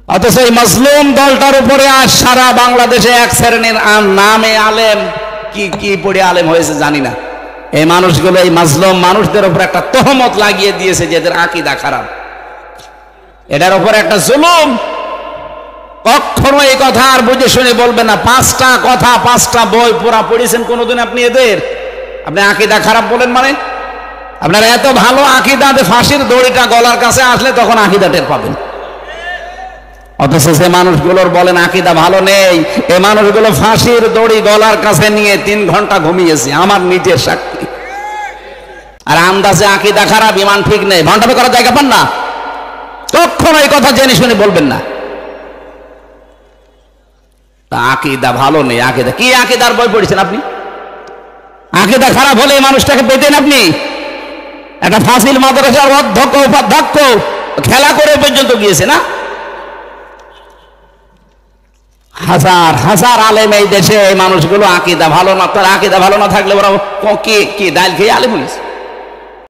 অথচ এই মাজলুম দলটার উপরে আজ সারা বাংলাদেশে এক শ্রেণীর নামে আলেম কি কি পড়ে আলেম হয়েছে জানি না, এই মানুষগুলো এই মাজলুম মানুষদের উপর একটা তহমত লাগিয়ে দিয়েছে যে এদের আকীদা খারাপ। এটার উপর একটা জুলুম। কখনো এই কথা আর বুঝে শুনে বলবেন না। 5টা কথা 5টা বই পড়া পড়েছেন কোনোদিন আপনি এদের? আপনি আকীদা খারাপ বলেন মানে? আপনার এত ভালো আকীদা যে ফাঁসির দড়িটা গলার কাছে আসলে তখন আকীদা টের পাবেন। অথচ যে মানুষগুলোর বলেন আকীদা ভালো নেই, এই মানুষগুলো ফাঁসির দড়ি গলার কাছে নিয়ে 3 ঘন্টা ঘুমিয়েছে, আমার নিজের সাক্ষী। আর আন্দাজে আকীদা খারাপ, ইমান ঠিক নেই, ভণ্ডামি করার জায়গা পান না। কখনো এই কথা জেনে শুনে বলবেন না। আকীদা ভালো নেই, আকীদা কি? আকীদার বই পড়েছেন আপনি? আকীদা খারাপ হলে এই মানুষটাকে পেতেন আপনি? একটা ফাজিল মাদ্রাসার অধ্যক্ষ উপাধ্যক্ষ খেলা করে পর্যন্ত গিয়েছে না? হাজার হাজার আলেম এই দেশে, এই মানুষগুলো আকীদা ভালো না। তার আকীদা ভালো না থাকলে ওরা কি ডাল খেয়ে আলেম হয়েছে।